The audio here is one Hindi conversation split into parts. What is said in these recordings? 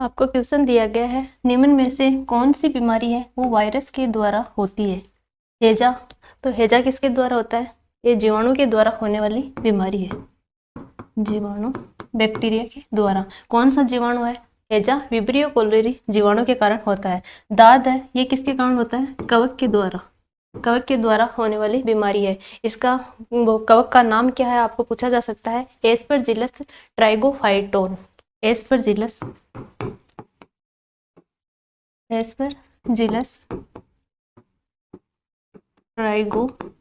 आपको क्वेश्चन दिया गया है, निम्न में से कौन सी बीमारी है वो वायरस के द्वारा होती है। हैजा, तो हैजा किसके द्वारा होता है? ये जीवाणु के द्वारा होने वाली बीमारी है। जीवाणु, बैक्टीरिया के द्वारा। कौन सा जीवाणु है? हैजा विब्रियो कोलोरी जीवाणु के कारण होता है। दाद है, ये किसके कारण होता है? कवक के द्वारा। कवक के द्वारा होने वाली बीमारी है। इसका वो कवक का नाम क्या है आपको पूछा जा सकता है। एस्परजिलस ट्राइगोफाइटोन। एस्परजिलस ट्राइगोफाइटोन।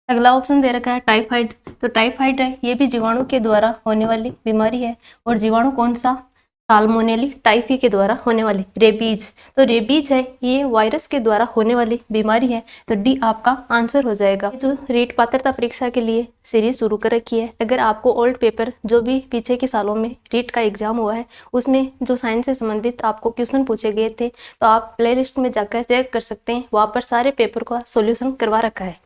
अगला ऑप्शन दे रखा है टाइफाइड। तो टाइफाइड है, ये भी जीवाणु के द्वारा होने वाली बीमारी है। और जीवाणु कौन सा? साल्मोनेली टाइफी के द्वारा होने वाली। रेबीज, तो रेबीज है, ये वायरस के द्वारा होने वाली बीमारी है। तो डी आपका आंसर हो जाएगा। जो रीट पात्रता परीक्षा के लिए सीरीज शुरू कर रखी है, अगर आपको ओल्ड पेपर जो भी पीछे के सालों में रीट का एग्जाम हुआ है उसमें जो साइंस से संबंधित आपको क्वेश्चन पूछे गए थे, तो आप प्ले लिस्ट में जाकर चेक कर सकते हैं, वहाँ पर सारे पेपर का सोल्यूशन करवा रखा है।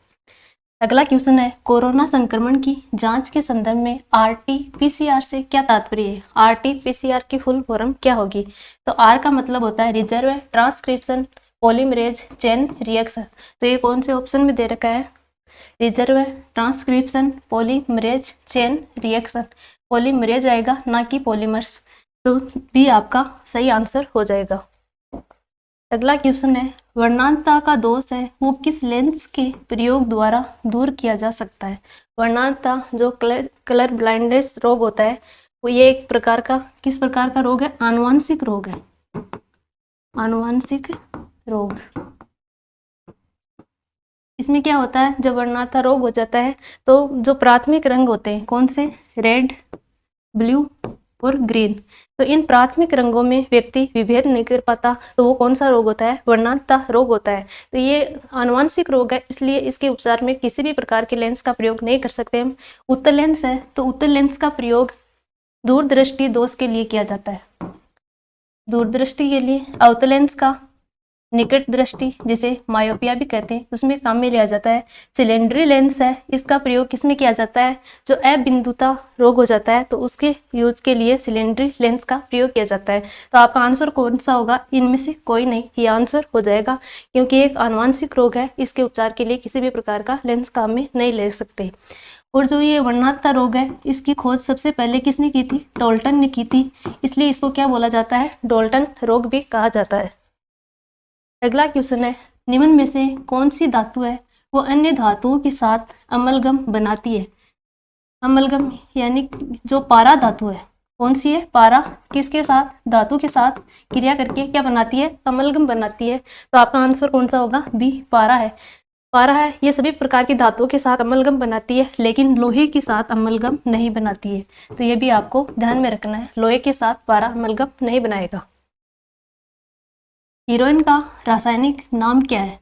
अगला क्वेश्चन है, कोरोना संक्रमण की जांच के संदर्भ में RT-PCR से क्या तात्पर्य है? RT-PCR की फुल फॉर्म क्या होगी? तो R का मतलब होता है reserve transcription polymerase chain reaction. तो ये कौन से ऑप्शन में दे रखा है? Reserve transcription polymerase chain reaction. Polymerase आएगा, ना कि पॉलीमर्स। तो भी आपका सही आंसर हो जाएगा। अगला क्वेश्चन है, वर्णांतता का दोष है वो किस लेंस के प्रयोग द्वारा दूर किया जा सकता है? वर्णांतता जो कलर ब्लाइंडनेस रोग होता है, वो ये एक प्रकार का किस प्रकार का रोग है? आनुवांशिक रोग है। आनुवांशिक रोग। इसमें क्या होता है, जब वर्णांतता रोग हो जाता है तो जो प्राथमिक रंग होते हैं कौन से? रेड, ब्लू और ग्रीन। तो इन प्राथमिक रंगों में व्यक्ति विभेद नहीं कर पाता, तो वो कौन सा रोग होता है? वर्णांतता रोग होता है। तो ये आनुवांशिक रोग है, इसलिए इसके उपचार में किसी भी प्रकार के लेंस का प्रयोग नहीं कर सकते हम। उत्तल लेंस है, तो उत्तल लेंस का प्रयोग दूरदृष्टि दोष के लिए किया जाता है। दूरदृष्टि के लिए अवतल लेंस का निकट दृष्टि, जिसे मायोपिया भी कहते हैं, उसमें काम में लिया जाता है। सिलेंडरी लेंस है, इसका प्रयोग किसमें किया जाता है? जो अबिंदुता रोग हो जाता है तो उसके यूज के लिए सिलेंडरी लेंस का प्रयोग किया जाता है। तो आपका आंसर कौन सा होगा? इनमें से कोई नहीं, ये आंसर हो जाएगा, क्योंकि एक आनुवांशिक रोग है, इसके उपचार के लिए किसी भी प्रकार का लेंस काम में नहीं ले सकते। और जो ये वर्णांतता रोग है, इसकी खोज सबसे पहले किसने की थी? डॉल्टन ने की थी, इसलिए इसको क्या बोला जाता है? डॉल्टन रोग भी कहा जाता है। अगला क्वेश्चन है, निम्न में से कौन सी धातु है वो अन्य धातुओं के साथ अमलगम बनाती है? अमलगम यानी जो पारा धातु है, कौन सी है? पारा किसके साथ? धातु के साथ क्रिया करके क्या बनाती है? अमलगम बनाती है। तो आपका आंसर कौन सा होगा? बी, पारा है। पारा है, ये सभी प्रकार की धातुओं के साथ अमलगम बनाती है, लेकिन लोहे के साथ अमलगम नहीं बनाती है। तो ये भी आपको ध्यान में रखना है, लोहे के साथ पारा अमलगम नहीं बनाएगा। हीरोइन का रासायनिक नाम क्या है?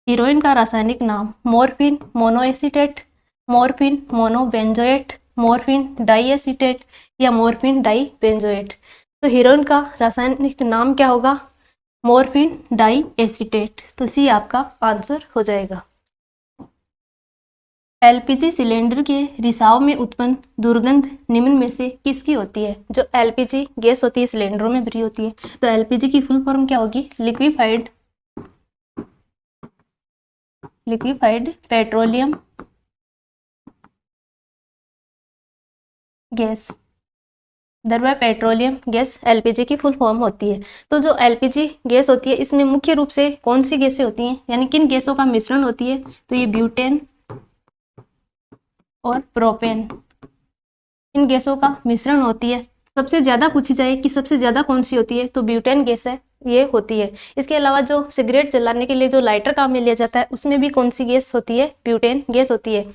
हीरोइन का रासायनिक नाम मॉर्फिन मोनोएसीटेट, मॉर्फिन मोनोबेंजोएट, मॉर्फिन डाइएसीटेट या मॉर्फिन डाइबेंजोएट। तो हीरोइन का रासायनिक नाम क्या होगा? मॉर्फिन डाइएसीटेट। तो सी आपका आंसर हो जाएगा। LPG सिलेंडर के रिसाव में उत्पन्न दुर्गंध निम्न में से किसकी होती है? जो LPG गैस होती है सिलेंडरों में भरी होती है, तो LPG की फुल फॉर्म क्या होगी? Liquefied petroleum gas. द्रव्य पेट्रोलियम गैस LPG की फुल फॉर्म होती है। तो जो LPG गैस होती है, इसमें मुख्य रूप से कौन सी गैसें होती हैं, यानी किन गैसों का मिश्रण होती है? तो ये ब्यूटेन और प्रोपेन, इन गैसों का मिश्रण होती है। सबसे ज्यादा पूछी जाए कि सबसे ज्यादा कौन सी होती है, तो ब्यूटेन गैस है, ये होती है। इसके अलावा जो सिगरेट जलाने के लिए जो लाइटर काम में लिया जाता है, उसमें भी कौन सी गैस होती है? ब्यूटेन गैस होती है।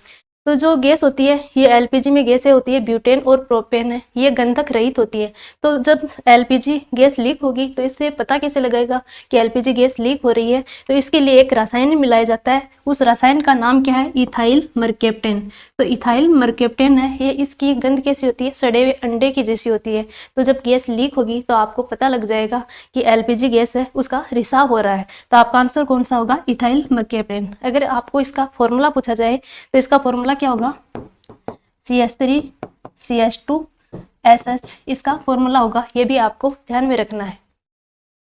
तो जो गैस होती है ये LPG में गैसें होती है, ब्यूटेन और प्रोपेन है, ये गंधक रहित होती है। तो जब LPG गैस लीक होगी तो इससे पता कैसे लगेगा कि LPG गैस लीक हो रही है? तो इसके लिए एक रसायन मिलाया जाता है, उस रसायन का नाम क्या है? Ethyl mercaptan. तो इथाइल मरकेप्टेन है, ये इसकी गंध कैसी होती है? सड़े हुए अंडे की जैसी होती है। तो जब गैस लीक होगी तो आपको पता लग जाएगा कि LPG गैस है, उसका रिसाव हो रहा है। तो आपका आंसर कौन सा होगा? Ethyl mercaptan. अगर आपको इसका फॉर्मूला पूछा जाए तो इसका फॉर्मूला क्या होगा? CH3 CH2SH इसका फॉर्मूला होगा, ये भी आपको ध्यान में रखना है।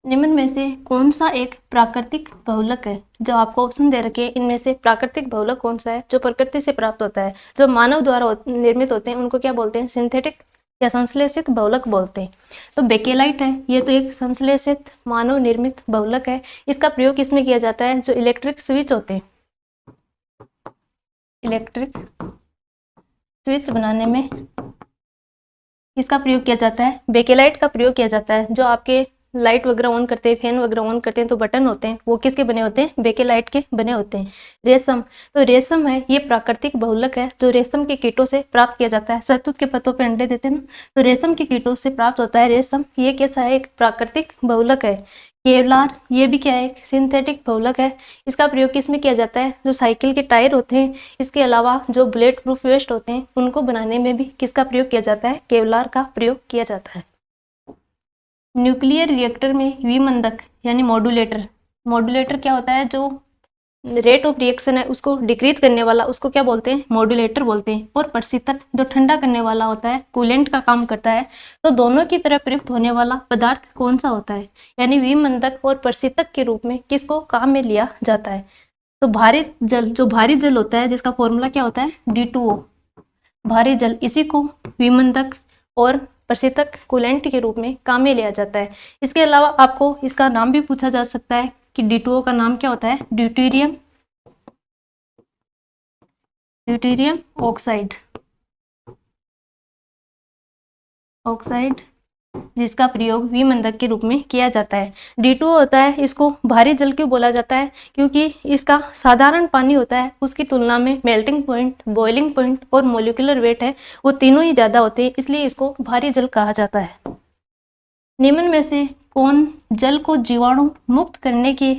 निम्न में से कौन सा एक प्राकृतिक बहुलक है? जो आपको ऑप्शन दे रखे हैं इनमें से प्राकृतिक बहुलक कौन सा है जो प्रकृति से प्राप्त होता है, जो मानव द्वारा निर्मित होते हैं उनको क्या बोलते हैं? सिंथेटिक या संश्लेषित बहुलक बोलते हैं। तो बेकेलाइट है, ये तो एक संश्लेषित मानव निर्मित बहुलक है। इसका प्रयोग किसमें किया जाता है? जो इलेक्ट्रिक स्विच होते हैं, इलेक्ट्रिक स्विच बनाने में इसका प्रयोग किया जाता है, बेकेलाइट का प्रयोग किया जाता है। जो आपके लाइट वगैरह ऑन करते हैं, फैन वगैरह ऑन करते हैं तो बटन होते हैं, वो किसके बने होते हैं? बेकेलाइट के बने होते हैं। रेशम, तो रेशम है, ये प्राकृतिक बहुलक है जो रेशम के कीटों से प्राप्त किया जाता है। शहतूत के पत्तों पे अंडे देते हैं ना, तो रेशम के कीटों से प्राप्त होता है रेशम। ये कैसा है? एक प्राकृतिक बहुलक है। केवलार, ये भी क्या है? एक सिंथेटिक बहुलक है। इसका प्रयोग किसमें किया जाता है? जो साइकिल के टायर होते हैं, इसके अलावा जो बुलेट प्रूफ वेस्ट होते हैं उनको बनाने में भी किसका प्रयोग किया जाता है? केवलार का प्रयोग किया जाता है। न्यूक्लियर रिएक्टर में विमंदक यानी मॉड्यूलेटर, मॉड्यूलेटर क्या होता है? जो रेट ऑफ रिएक्शन है उसको डिक्रीज करने वाला, उसको क्या बोलते हैं? मॉड्यूलेटर बोलते हैं। और प्रशीतक जो ठंडा करने वाला होता है, कूलेंट का काम करता है। तो दोनों की तरह प्रयुक्त होने वाला पदार्थ कौन सा होता है? यानी विमंदक और प्रशीतक के रूप में किसको काम में लिया जाता है? तो भारी जल, जो भारी जल होता है जिसका फॉर्मूला क्या होता है? D2O, भारी जल, इसी को विमंदक और प्रशीतक कूलेंट के रूप में काम में लिया जाता है। इसके अलावा आपको इसका नाम भी पूछा जा सकता है कि D2O का नाम क्या होता है? ड्यूटेरियम ऑक्साइड, जिसका प्रयोग विमंदक के रूप में किया जाता है। D2O होता है, इसको भारी जल क्यों बोला जाता है? क्योंकि इसका साधारण पानी होता है उसकी तुलना में मेल्टिंग पॉइंट, बॉइलिंग पॉइंट और मोलिकुलर वेट है वो तीनों ही ज़्यादा होते हैं, इसलिए इसको भारी जल कहा जाता है। निम्न में से कौन जल को जीवाणु मुक्त करने के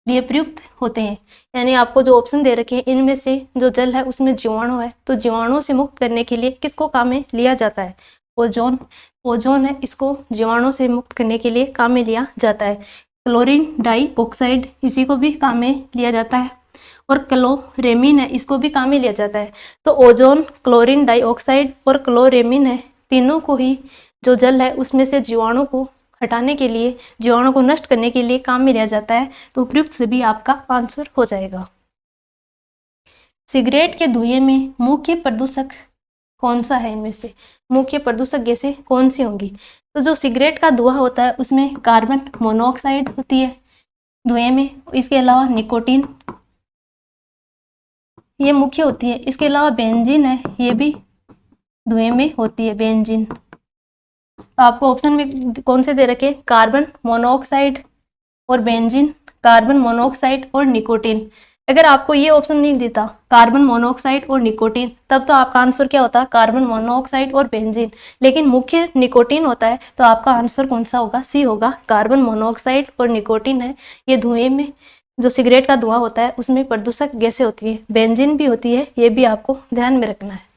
लिए प्रयुक्त होते हैं? यानी आपको जो ऑप्शन दे रखे हैं इनमें से जो जल है उसमें जीवाणु है, तो जीवाणुओं से मुक्त करने के लिए किसको काम में लिया जाता है? ओजोन है, इसको जीवाणु से मुक्त करने के लिए काम में लिया जाता है। क्लोरीन डाइऑक्साइड, इसी को भी काम में लिया जाता है। और क्लोरेमीन है, इसको भी काम में लिया जाता है। तो ओजोन, क्लोरीन डाइऑक्साइड और क्लोरेमीन है, तीनों को ही जो जल है उसमें से जीवाणु को हटाने के लिए, जीवाणु को नष्ट करने के लिए काम में लिया जाता है। तो उपयुक्त से भी आपका आंसर हो जाएगा। सिगरेट के धुएं में मुख्य प्रदूषक कौन सा है? इनमें से मुख्य प्रदूषक गैसें कौन सी होंगी? तो जो सिगरेट का धुआं होता है उसमें कार्बन मोनोऑक्साइड होती है धुएं में, इसके अलावा निकोटीन ये मुख्य होती है। इसके अलावा बेंजीन है, ये भी धुएं में होती है, बेंजीन। तो आपको ऑप्शन में कौन से दे रखे? कार्बन मोनोऑक्साइड और बेंजीन, कार्बन मोनोऑक्साइड और निकोटीन। अगर आपको ये ऑप्शन नहीं देता कार्बन मोनोऑक्साइड और निकोटीन, तब तो आपका आंसर क्या होता? कार्बन मोनोऑक्साइड और बेंजीन। लेकिन मुख्य निकोटीन होता है, तो आपका आंसर कौन सा होगा? सी होगा, कार्बन मोनोऑक्साइड और निकोटीन है। ये धुएं में, जो सिगरेट का धुआं होता है उसमें प्रदूषक गैसें होती है, बेंजीन भी होती है, ये भी आपको ध्यान में रखना है।